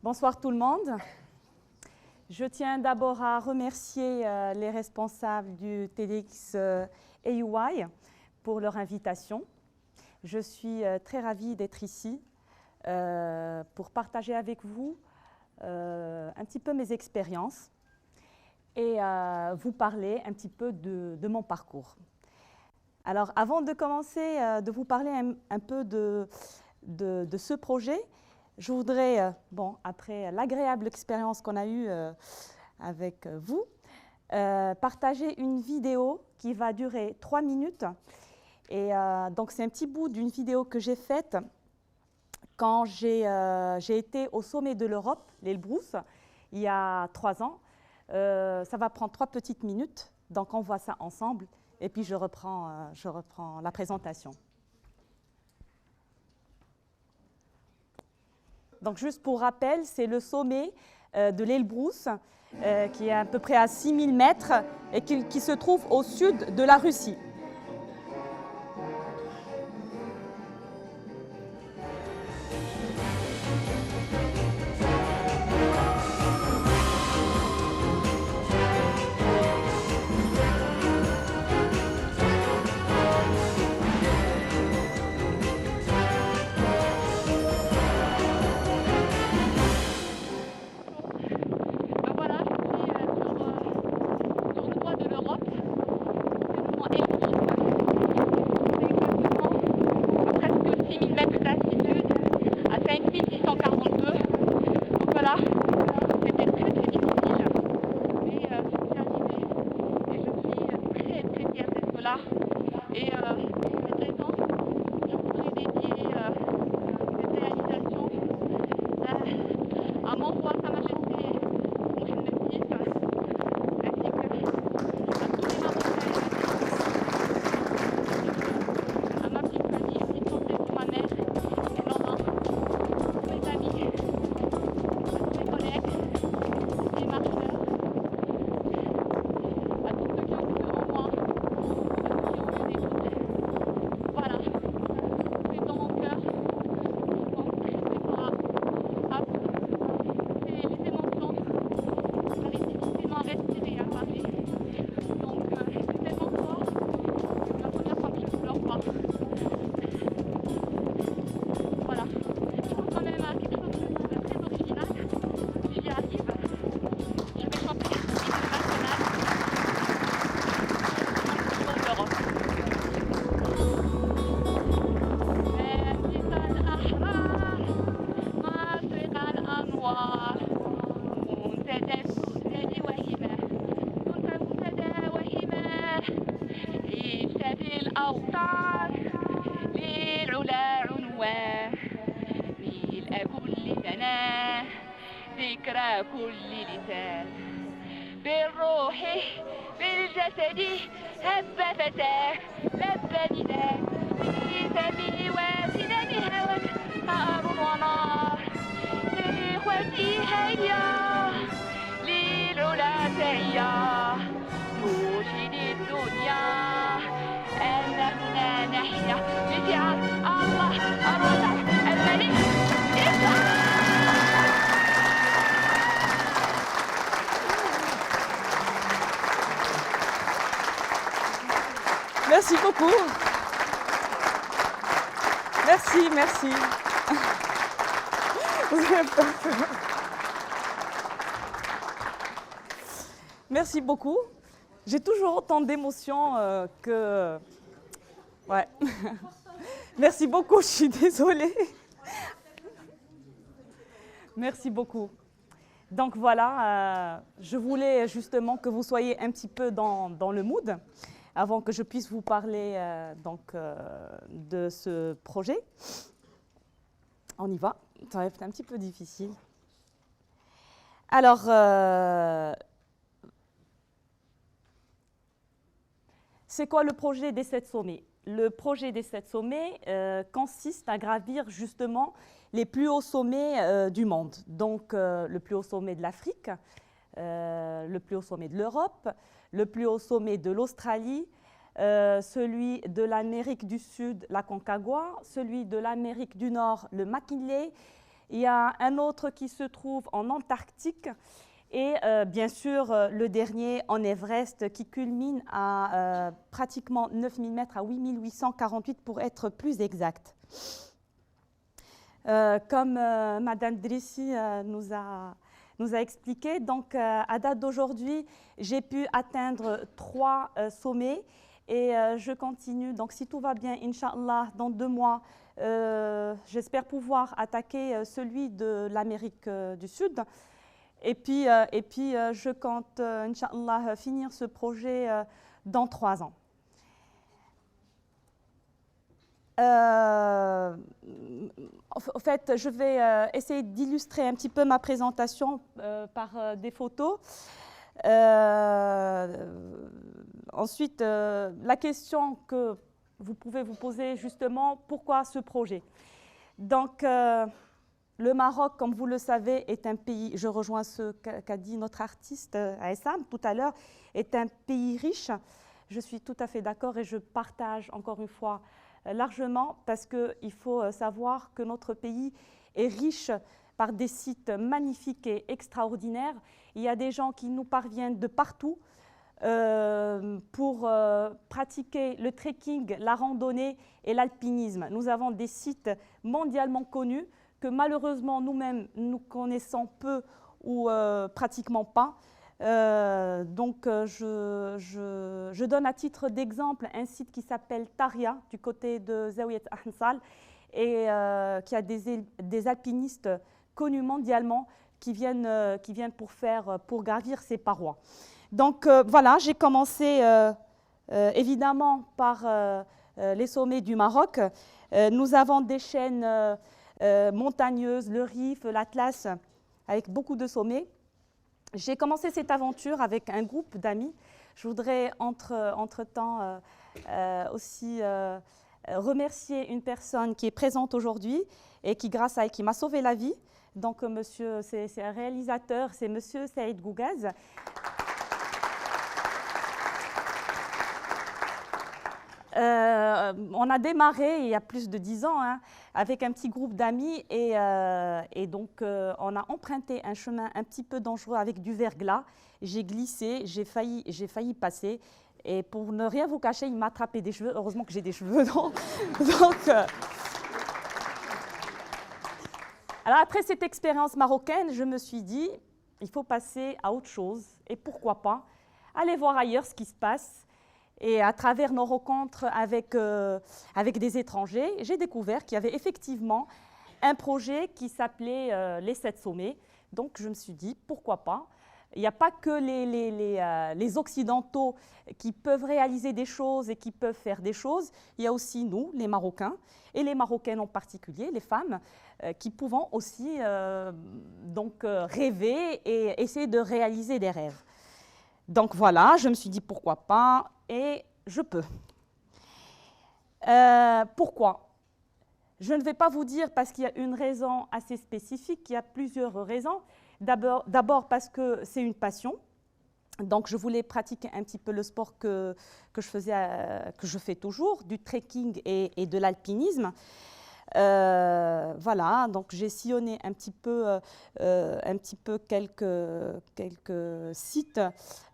Bonsoir tout le monde. Je tiens d'abord à remercier les responsables du TEDx AUI pour leur invitation. Je suis très ravie d'être ici pour partager avec vous un petit peu mes expériences et vous parler un petit peu de mon parcours. Alors, avant de commencer, de vous parler un peu de ce projet, je voudrais, après l'agréable expérience qu'on a eue avec vous, partager une vidéo qui va durer 3 minutes. Et donc, c'est un petit bout d'une vidéo que j'ai faite quand j'ai été au sommet de l'Europe, l'Elbrus, il y a 3 ans. Ça va prendre 3 petites minutes, donc on voit ça ensemble. Et puis, je reprends la présentation. Donc, juste pour rappel, c'est le sommet de l'Elbrus, qui est à peu près à 6000 mètres et qui se trouve au sud de la Russie. كل لسان بالروح بالجسد هب فتاه لب نداء في فمي وسنان هواك نار ونار لإخوتي هيا للعلا سعيا نوشد الدنيا أننا نحيا بشعار الله الرزاق الملك إسحاق. Merci beaucoup. Merci. Merci beaucoup. J'ai toujours autant d'émotions que... Ouais. Merci beaucoup, je suis désolée. Merci beaucoup. Donc voilà, je voulais justement que vous soyez un petit peu dans le mood, avant que je puisse vous parler de ce projet. On y va, ça va être un petit peu difficile. Alors, c'est quoi le projet des 7 sommets? Le projet des 7 sommets consiste à gravir justement les plus hauts sommets du monde. Donc, le plus haut sommet de l'Afrique, le plus haut sommet de l'Europe, le plus haut sommet de l'Australie, celui de l'Amérique du Sud, la Concagua, celui de l'Amérique du Nord, le McKinley, Il y a un autre qui se trouve en Antarctique et bien sûr le dernier en Everest qui culmine à pratiquement 9000 mètres, à 8848 pour être plus exact. Comme Madame Drissi nous a expliqué, donc à date d'aujourd'hui, j'ai pu atteindre 3 sommets et je continue. Donc si tout va bien, Inch'Allah, dans 2 mois, j'espère pouvoir attaquer celui de l'Amérique du Sud. Et puis je compte, Inch'Allah, finir ce projet dans 3 ans. En fait, je vais essayer d'illustrer un petit peu ma présentation par des photos. Ensuite, la question que vous pouvez vous poser justement, pourquoi ce projet? Donc, le Maroc, comme vous le savez, est un pays, je rejoins ce qu'a dit notre artiste Aissam tout à l'heure, est un pays riche. Je suis tout à fait d'accord et je partage encore une fois largement parce qu'il faut savoir que notre pays est riche par des sites magnifiques et extraordinaires. Il y a des gens qui nous parviennent de partout pour pratiquer le trekking, la randonnée et l'alpinisme. Nous avons des sites mondialement connus que malheureusement nous-mêmes nous connaissons peu ou pratiquement pas. Donc je donne à titre d'exemple un site qui s'appelle Taria du côté de Zaouiat Ahnsal et qui a des alpinistes connus mondialement qui viennent pour gravir ces parois. Donc voilà, j'ai commencé évidemment par les sommets du Maroc. Nous avons des chaînes montagneuses, le Rif, l'Atlas, avec beaucoup de sommets. J'ai commencé cette aventure avec un groupe d'amis. Je voudrais entre-temps aussi remercier une personne qui est présente aujourd'hui et qui, grâce à elle, qui m'a sauvé la vie. Donc, monsieur, c'est un réalisateur, c'est monsieur Saïd Gougaz. On a démarré il y a plus de 10 ans avec un petit groupe d'amis et donc on a emprunté un chemin un petit peu dangereux avec du verglas. J'ai glissé, j'ai failli passer et pour ne rien vous cacher, il m'a attrapé des cheveux. Heureusement que j'ai des cheveux. Alors après cette expérience marocaine, je me suis dit, il faut passer à autre chose et pourquoi pas aller voir ailleurs ce qui se passe. Et à travers nos rencontres avec des étrangers, j'ai découvert qu'il y avait effectivement un projet qui s'appelait les 7 sommets. Donc je me suis dit, pourquoi pas? Il n'y a pas que les Occidentaux qui peuvent réaliser des choses et qui peuvent faire des choses. Il y a aussi nous, les Marocains, et les Marocaines en particulier, les femmes, qui pouvons aussi rêver et essayer de réaliser des rêves. Donc voilà, je me suis dit pourquoi pas, et je peux. Pourquoi? Je ne vais pas vous dire parce qu'il y a une raison assez spécifique, il y a plusieurs raisons. D'abord parce que c'est une passion. Donc je voulais pratiquer un petit peu le sport que je fais toujours, du trekking et de l'alpinisme. Voilà, donc j'ai sillonné un petit peu quelques sites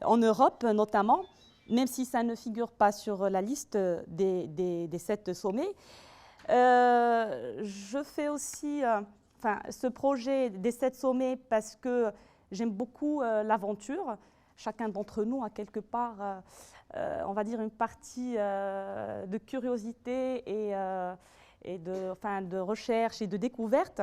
en Europe notamment, même si ça ne figure pas sur la liste des 7 sommets. Je fais aussi ce projet des 7 sommets parce que j'aime beaucoup l'aventure. Chacun d'entre nous a quelque part, on va dire, une partie de curiosité et de recherche et de découverte.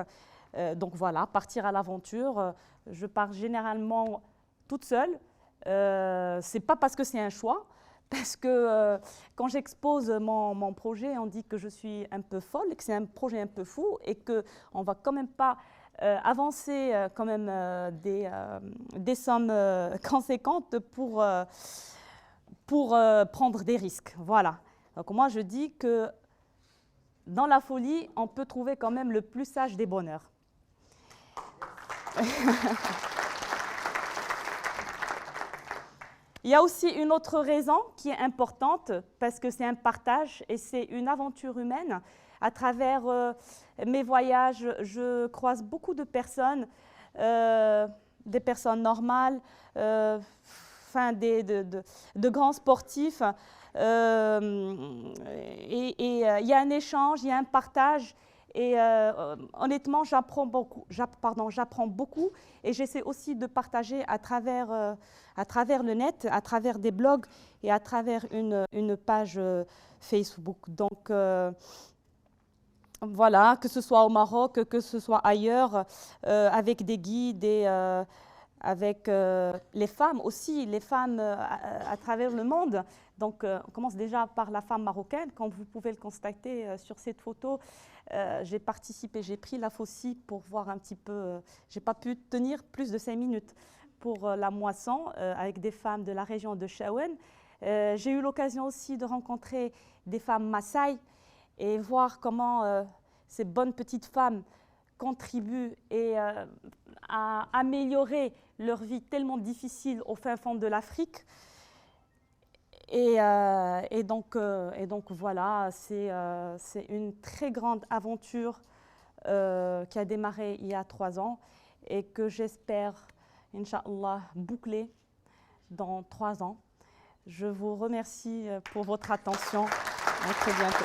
Donc voilà, partir à l'aventure. Je pars généralement toute seule. Ce n'est pas parce que c'est un choix, parce que quand j'expose mon projet, on dit que je suis un peu folle, que c'est un projet un peu fou et qu'on ne va quand même pas avancer quand même des sommes conséquentes pour prendre des risques. Voilà. Donc moi, je dis que dans la folie, on peut trouver quand même le plus sage des bonheurs. Il y a aussi une autre raison qui est importante, parce que c'est un partage et c'est une aventure humaine À travers mes voyages, je croise beaucoup de personnes, des personnes normales, de grands sportifs. Et il y a un échange, il y a un partage. Et honnêtement, j'apprends beaucoup et j'essaie aussi de partager à travers le net, à travers des blogs et à travers une page Facebook. Donc voilà, que ce soit au Maroc, que ce soit ailleurs, avec des guides et avec les femmes aussi, les femmes à travers le monde. Donc on commence déjà par la femme marocaine, comme vous pouvez le constater sur cette photo. J'ai participé, j'ai pris la faucille pour voir un petit peu, j'ai pas pu tenir plus de 5 minutes pour la moisson avec des femmes de la région de Chaouen. J'ai eu l'occasion aussi de rencontrer des femmes Maasai et voir comment ces bonnes petites femmes contribuent à améliorer leur vie tellement difficile au fin fond de l'Afrique. Et donc voilà, c'est une très grande aventure qui a démarré il y a 3 ans et que j'espère, Inch'Allah, boucler dans 3 ans. Je vous remercie pour votre attention. À très bientôt.